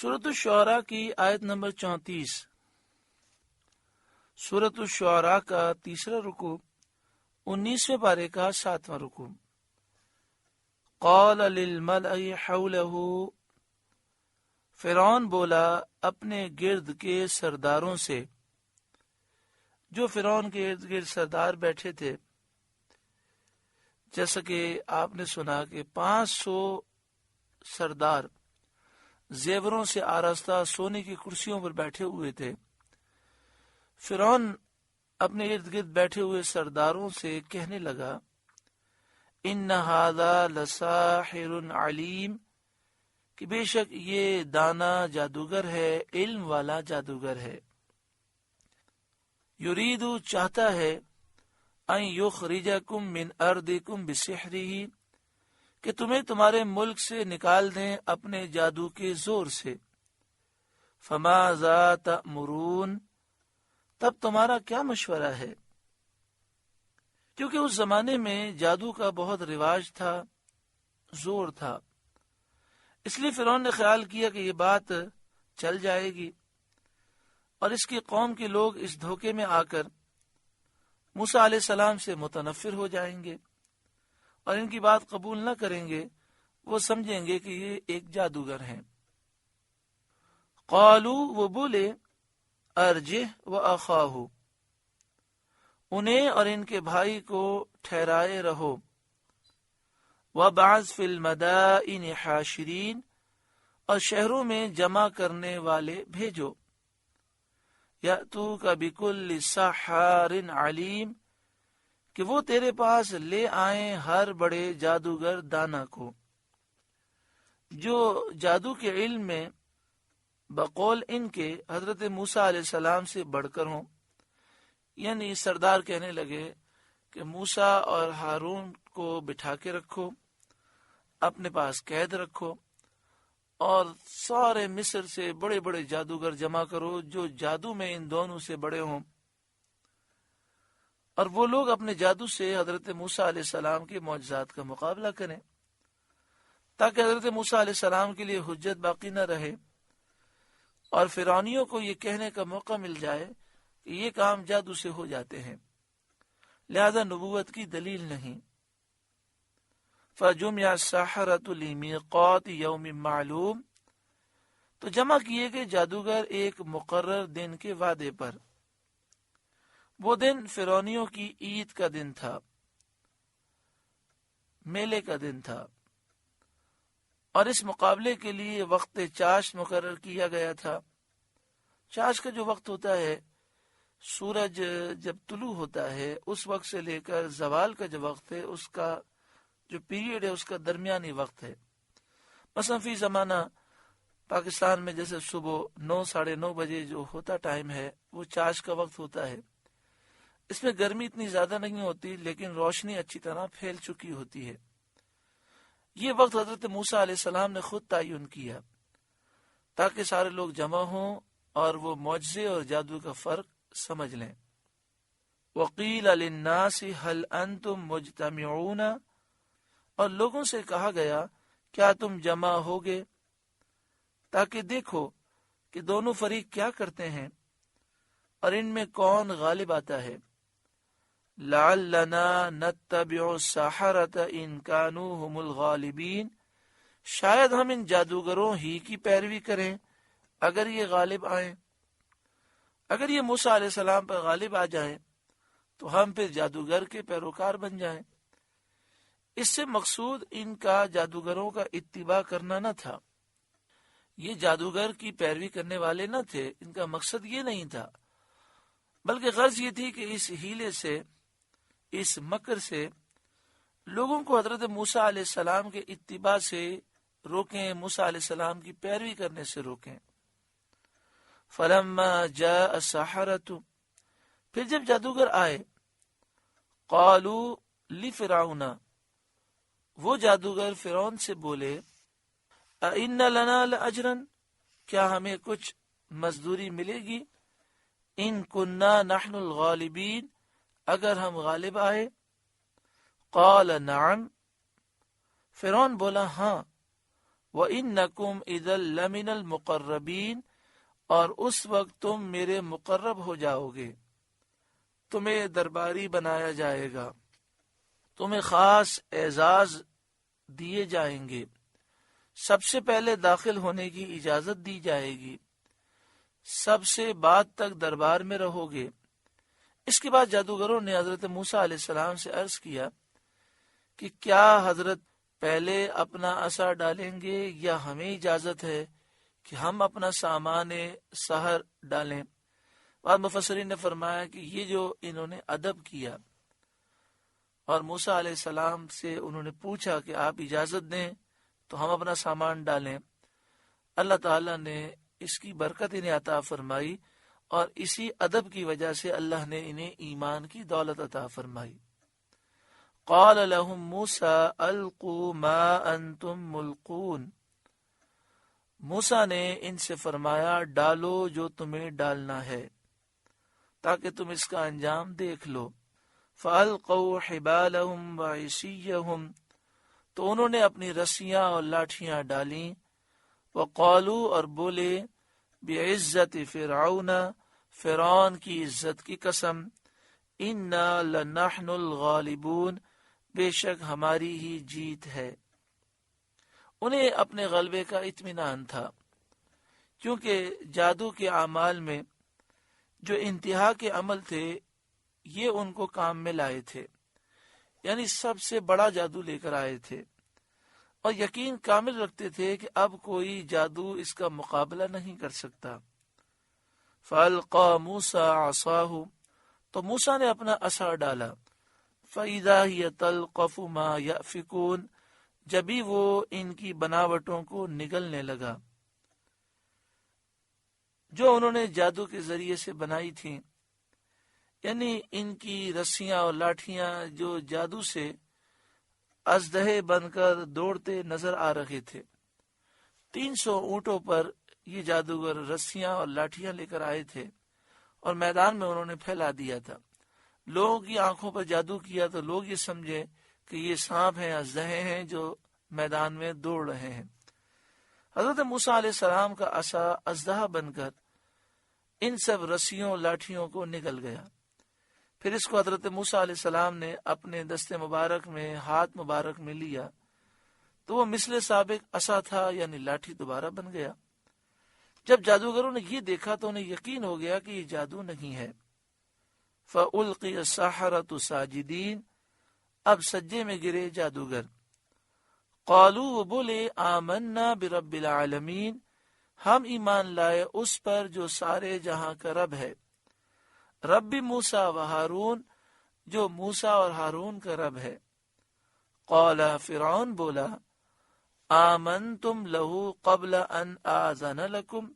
سورۃ الشعراء کی آیت نمبر 34۔ سورۃ الشعراء کا تیسرا رکوع 19ویں پارے کا 7واں رکوع۔ قال للملأ حولہ، فرعون بولا اپنے گرد کے سرداروں سے، جو فرعون کے ارد گرد سردار بیٹھے تھے۔ جیسا کہ آپ نے سنا کہ 500 سردار زیوروں سے آراستہ سونے کی کرسیوں پر بیٹھے ہوئے تھے۔ فرعون اپنے ارد گرد بیٹھے ہوئے سرداروں سے کہنے لگا، ان ھذا لساحر علیم، کہ بے شک یہ دانا جادوگر ہے، علم والا جادوگر ہے۔ یرید چاہتا ہے، ان یخرجکم من ارضکم بسحرہ، کہ تمہیں تمہارے ملک سے نکال دیں اپنے جادو کے زور سے۔ فماذا تأمرون، تب تمہارا کیا مشورہ ہے؟ کیونکہ اس زمانے میں جادو کا بہت رواج تھا، زور تھا، اس لیے فرعون نے خیال کیا کہ یہ بات چل جائے گی اور اس کی قوم کے لوگ اس دھوکے میں آ کر موسیٰ علیہ السلام سے متنفر ہو جائیں گے اور ان کی بات قبول نہ کریں گے، وہ سمجھیں گے کہ یہ ایک جادوگر ہیں۔ قالو، وہ بولے، ارجہ و اخاہ، انہیں اور ان کے بھائی کو ٹھہرائے رہو، وابعث فی المدائن حاشرین، اور شہروں میں جمع کرنے والے بھیجو، یأتوک بکل سحار علیم، کہ وہ تیرے پاس لے آئیں ہر بڑے جادوگر دانا کو، جو جادو کے علم میں بقول ان کے حضرت موسیٰ علیہ السلام سے بڑھ کر ہوں۔ یعنی سردار کہنے لگے کہ موسیٰ اور ہارون کو بٹھا کے رکھو، اپنے پاس قید رکھو، اور سارے مصر سے بڑے بڑے جادوگر جمع کرو جو جادو میں ان دونوں سے بڑے ہوں، اور وہ لوگ اپنے جادو سے حضرت موسیٰ علیہ السلام کے معجزات کا مقابلہ کریں، تاکہ حضرت موسیٰ علیہ السلام کے لیے حجت باقی نہ رہے اور فرعونیوں کو یہ کہنے کا موقع مل جائے کہ یہ کام جادو سے ہو جاتے ہیں، لہذا نبوت کی دلیل نہیں۔ فَجُمِعَ السَّحَرَةُ لِمِيقَاتِ يَوْمٍ مَعْلُومٍ، تو جمع کیے گئے جادوگر ایک مقرر دن کے وعدے پر۔ وہ دن فرعونیوں کی عید کا دن تھا، میلے کا دن تھا، اور اس مقابلے کے لیے وقت چاشت مقرر کیا گیا تھا۔ چاشت کا جو وقت ہوتا ہے، سورج جب طلوع ہوتا ہے اس وقت سے لے کر زوال کا جو وقت ہے، اس کا جو پیریڈ ہے اس کا درمیانی وقت ہے۔ مثلا فی زمانہ پاکستان میں جیسے صبح 9 ساڑھے 9 بجے جو ہوتا ٹائم ہے وہ چاشت کا وقت ہوتا ہے۔ اس میں گرمی اتنی زیادہ نہیں ہوتی لیکن روشنی اچھی طرح پھیل چکی ہوتی ہے۔ یہ وقت حضرت موسیٰ علیہ السلام نے خود تعین کیا تاکہ سارے لوگ جمع ہوں اور وہ معجزے اور جادو کا فرق سمجھ لیں۔ وقیل للناس هل انتم مجتمعون، اور لوگوں سے کہا گیا کیا تم جمع ہوگے، تاکہ دیکھو کہ دونوں فریق کیا کرتے ہیں اور ان میں کون غالب آتا ہے۔ لعلنا نتبع السحرة ان كانوا هم الغالبین، شاید ہم ان جادوگروں ہی کی پیروی کریں اگر یہ غالب آئیں۔ اگر یہ موسیٰ علیہ السلام پر غالب آ جائیں تو ہم پھر جادوگر کے پیروکار بن جائیں۔ اس سے مقصود ان کا جادوگروں کا اتباع کرنا نہ تھا، یہ جادوگر کی پیروی کرنے والے نہ تھے، ان کا مقصد یہ نہیں تھا، بلکہ غرض یہ تھی کہ اس ہیلے سے، اس مکر سے لوگوں کو حضرت موسیٰ علیہ السلام کے اتباع سے روکیں، موسیٰ علیہ السلام کی پیروی کرنے سے روکیں۔ فلما جاء السحرة، پھر جب جادوگر آئے، قالوا لفرعون، وہ جادوگر فرعون سے بولے، اِنَّ لَنَا لَأَجْرًا، کیا ہمیں کچھ مزدوری ملے گی، ان کننا نحن الغالبین، اگر ہم غالب آئے۔ قال نعم، فرعون بولا ہاں، وَإِنَّكُمْ إِذًا لَمِنَ الْمُقَرَّبِينَ، اور اس وقت تم میرے مقرب ہو جاؤ گے، تمہیں درباری بنایا جائے گا، تمہیں خاص اعزاز دیے جائیں گے، سب سے پہلے داخل ہونے کی اجازت دی جائے گی، سب سے بعد تک دربار میں رہو گے۔ اس کے بعد جادوگروں نے حضرت موسیٰ علیہ السلام سے عرض کیا کہ کیا حضرت پہلے اپنا عصا ڈالیں گے یا ہمیں اجازت ہے کہ ہم اپنا سامان سحر ڈالیں؟ بعض مفسرین نے فرمایا کہ یہ جو انہوں نے ادب کیا اور موسیٰ علیہ السلام سے انہوں نے پوچھا کہ آپ اجازت دیں تو ہم اپنا سامان ڈالیں، اللہ تعالیٰ نے اس کی برکت انہیں عطا فرمائی، اور اسی ادب کی وجہ سے اللہ نے انہیں ایمان کی دولت عطا فرمائی۔ قال لهم موسیٰ القوا ما انتم ملقون، موسیٰ نے ان سے فرمایا ڈالو جو تمہیں ڈالنا ہے تاکہ تم اس کا انجام دیکھ لو۔ فَأَلْقَوْا حِبَالَهُمْ وَعِصِيَّهُمْ، تو انہوں نے اپنی رسیاں اور لاٹھیاں ڈالیں، وَقَالُوا، اور بولے، بِعِزَّةِ فِرْعَوْنَ، فرعون کی عزت کی قسم، إِنَّا لَنَحْنُ الْغَالِبُونَ، بے شک ہماری ہی جیت ہے۔ انہیں اپنے غلبے کا اطمینان تھا، کیونکہ جادو کے اعمال میں جو انتہا کے عمل تھے یہ ان کو کام میں لائے تھے، یعنی سب سے بڑا جادو لے کر آئے تھے، اور یقین کامل رکھتے تھے کہ اب کوئی جادو اس کا مقابلہ نہیں کر سکتا۔ فَأَلْقَى مُوسَىٰ عَصَاهُ، تو موسیٰ نے اپنا عصا ڈالا، فَإِذَا هِيَ تَلْقَفُ مَا يَأْفِكُونَ، جبھی وہ ان کی بناوٹوں کو نگلنے لگا جو انہوں نے جادو کے ذریعے سے بنائی تھیں، یعنی ان کی رسیاں اور لاٹھیاں جو جادو سے اژدہے بن کر دوڑتے نظر آ رہے تھے۔ 300 اونٹوں پر یہ جادوگر رسیاں اور لاٹھیاں لے کر آئے تھے اور میدان میں انہوں نے پھیلا دیا تھا۔ لوگوں کی آنکھوں پر جادو کیا تو لوگ یہ سمجھے کہ یہ سانپ ہیں، اژدہے ہیں جو میدان میں دوڑ رہے ہیں۔ حضرت موسیٰ علیہ السلام کا عصا اژدہا بن کر ان سب رسیوں لاٹھیوں کو نگل گیا۔ پھر اس کو حضرت موسیٰ علیہ السلام نے اپنے دست مبارک میں، ہاتھ مبارک میں لیا تو وہ مثل سابق عصا تھا، یعنی لاٹھی دوبارہ بن گیا۔ جب جادوگروں نے یہ دیکھا تو انہیں یقین ہو گیا کہ یہ جادو نہیں ہے۔ فَأُلْقِيَ السَّحَرَةُ سَاجِدِينَ، اب سجدے میں گرے جادوگر۔ قالوا، وہ بولے، آمنا برب العالمین، ہم ایمان لائے اس پر جو سارے جہاں کا رب ہے، رب موسیٰ و ہارون، جو موسیٰ اور ہارون کا رب ہے۔ قال، فرعون بولا، آمنتم لہو قبل ان آذن لکم،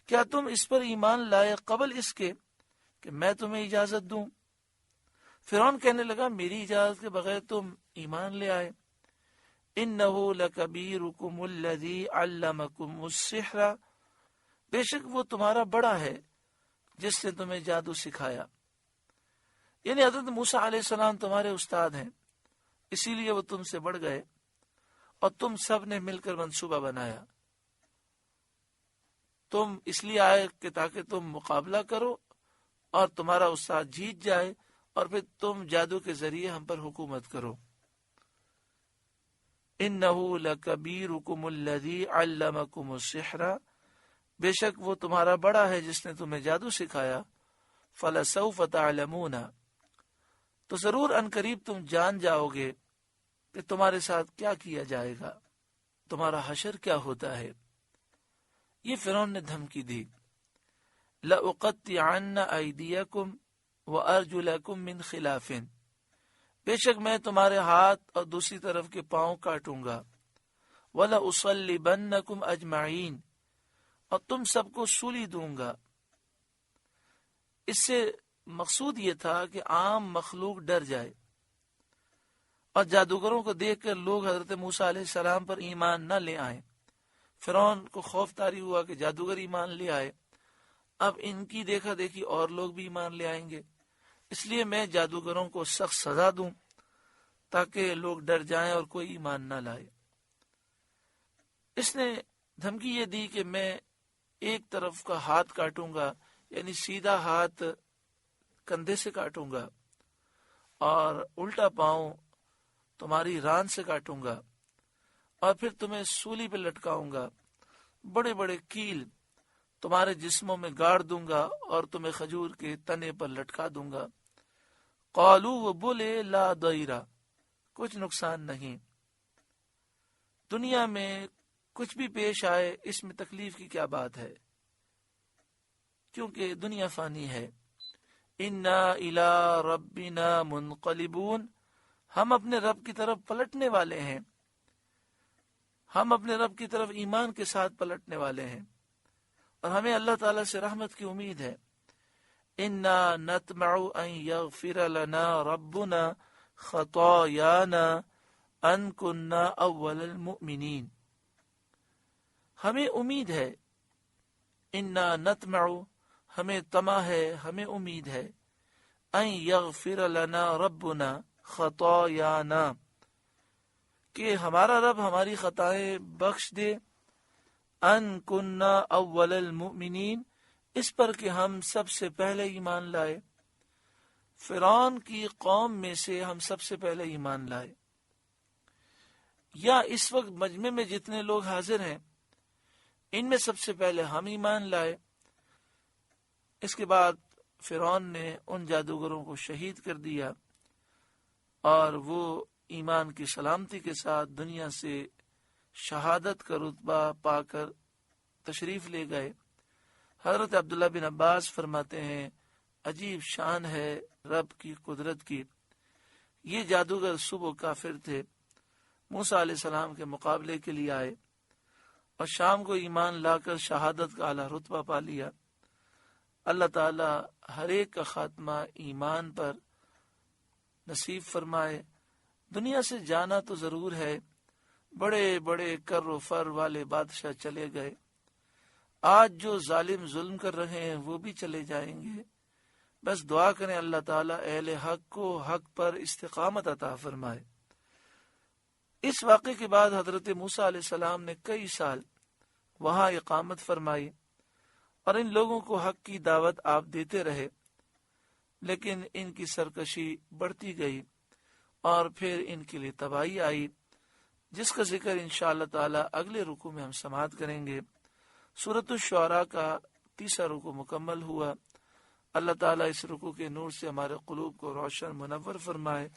کیا تم اس پر ایمان لائے قبل اس کے کہ میں تمہیں اجازت دوں؟ فرعون کہنے لگا میری اجازت کے بغیر تم ایمان لے آئے؟ انہو لکبیرکم الذی علمکم السحر، بے شک وہ تمہارا بڑا ہے جس نے تمہیں جادو سکھایا، یعنی حضرت موسیٰ علیہ السلام تمہارے استاد ہیں، اسی لیے وہ تم سے بڑھ گئے اور تم سب نے مل کر منصوبہ بنایا۔ تم اس لیے آئے کہ تاکہ تم مقابلہ کرو اور تمہارا استاد جیت جائے اور پھر تم جادو کے ذریعے ہم پر حکومت کرو۔ انہو لکبیرکم الذی علمکم السحر، بے شک وہ تمہارا بڑا ہے جس نے تمہیں جادو سکھایا۔ فلسوف تعلمون، تو ضرور ان قریب تم جان جاؤ گے کہ تمہارے ساتھ کیا کیا جائے گا، تمہارا حشر کیا ہوتا ہے۔ یہ فرعون نے دھمکی دی، لأقطعن ایدیکم وارجلکم من خلاف، بے شک میں تمہارے ہاتھ اور دوسری طرف کے پاؤں کاٹوں گا، وَلَأُصَلِّبَنَّكُمْ أَجْمَعِينَ، اور تم سب کو سولی دوں گا۔ اس سے مقصود یہ تھا کہ عام مخلوق ڈر جائے، اور جادوگروں کو دیکھ کر لوگ حضرت موسیٰ علیہ السلام پر ایمان نہ لے آئیں۔ فرعون کو خوف طاری ہوا کہ جادوگر ایمان لے آئے، اب ان کی دیکھا دیکھی اور لوگ بھی ایمان لے آئیں گے، اس لیے میں جادوگروں کو سخت سزا دوں تاکہ لوگ ڈر جائیں اور کوئی ایمان نہ لائے۔ اس نے دھمکی یہ دی کہ میں ایک طرف کا ہاتھ کاٹوں گا، یعنی سیدھا ہاتھ کندھے سے کاٹوں گا، اور الٹا پاؤں تمہاری ران سے کاٹوں گا، اور پھر تمہیں سولی پہ لٹکاؤں گا، بڑے بڑے کیل تمہارے جسموں میں گاڑ دوں گا اور تمہیں کھجور کے تنے پر لٹکا دوں گا۔ قالو، وہ بولے، لا ضیرہ، کچھ نقصان نہیں، دنیا میں کچھ بھی پیش آئے اس میں تکلیف کی کیا بات ہے، کیونکہ دنیا فانی ہے۔ انا الی ربنا منقلبون، ہم اپنے رب کی طرف پلٹنے والے ہیں، ہم اپنے رب کی طرف ایمان کے ساتھ پلٹنے والے ہیں، اور ہمیں اللہ تعالیٰ سے رحمت کی امید ہے۔ انا نطمع ان یغفر لنا ربنا خطایانا ان کنا اول المؤمنین، ہمیں امید ہے، انا نطمع، ہمیں طمع ہے، ہمیں امید ہے، ان یغفر لنا ربنا خطایانا، کہ ہمارا رب ہماری خطائیں بخش دے، ان کننا اول المؤمنین، اس پر کہ ہم سب سے پہلے ایمان لائے، فرعون کی قوم میں سے ہم سب سے پہلے ایمان لائے، یا اس وقت مجمع میں جتنے لوگ حاضر ہیں ان میں سب سے پہلے ہم ایمان لائے۔ اس کے بعد فرعون نے ان جادوگروں کو شہید کر دیا، اور وہ ایمان کی سلامتی کے ساتھ دنیا سے شہادت کا رتبہ پا کر تشریف لے گئے۔ حضرت عبداللہ بن عباس فرماتے ہیں، عجیب شان ہے رب کی قدرت کی، یہ جادوگر صبح کافر تھے، موسیٰ علیہ السلام کے مقابلے کے لیے آئے، اور شام کو ایمان لا کر شہادت کا اعلیٰ رتبہ پا لیا۔ اللہ تعالی ہر ایک کا خاتمہ ایمان پر نصیب فرمائے۔ دنیا سے جانا تو ضرور ہے، بڑے بڑے کر و فر والے بادشاہ چلے گئے، آج جو ظالم ظلم کر رہے ہیں وہ بھی چلے جائیں گے، بس دعا کریں اللہ تعالیٰ اہل حق کو حق پر استقامت عطا فرمائے۔ اس واقعے کے بعد حضرت موسیٰ علیہ السلام نے کئی سال وہاں اقامت فرمائی، اور ان لوگوں کو حق کی دعوت آپ دیتے رہے، لیکن ان کی سرکشی بڑھتی گئی، اور پھر ان کے لیے تباہی آئی، جس کا ذکر انشاءاللہ تعالی اگلے رکوع میں ہم سماعت کریں گے۔ سورۃ الشعراء کا 30واں رکوع مکمل ہوا۔ اللہ تعالیٰ اس رکوع کے نور سے ہمارے قلوب کو روشن منور فرمائے۔